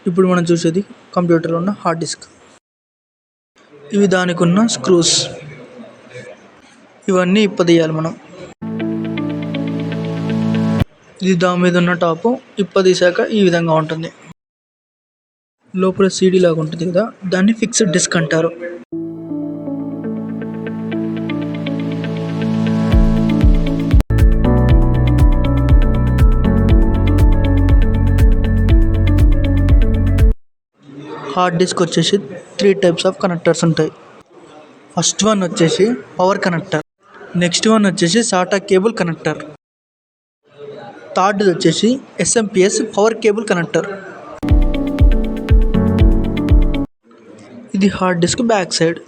ఇప్పుడు మనం చూసేది కంప్యూటర్లో ఉన్న హార్డ్ డిస్క్. ఇవి దానికి ఉన్న స్క్రూస్. ఇవన్నీ ఇప్పదీయాలి మనం. ఇది దాని మీద ఉన్న టాపు. ఇప్పదీశాక ఈ విధంగా ఉంటుంది. లోపల సీడీ లాగా ఉంటుంది కదా, దాన్ని ఫిక్స్డ్ డిస్క్ అంటారు. హార్డ్ డిస్క్ వచ్చేసి 3 టైప్స్ ఆఫ్ కనెక్టర్స్ ఉంటాయి. ఫస్ట్ వన్ వచ్చేసి పవర్ కనెక్టర్, నెక్స్ట్ వన్ వచ్చేసి సాటా కేబుల్ కనెక్టర్, థర్డ్ వచ్చేసి ఎస్ఎంపిఎస్ పవర్ కేబుల్ కనెక్టర్. ఇది హార్డ్ డిస్క్ బ్యాక్ సైడ్.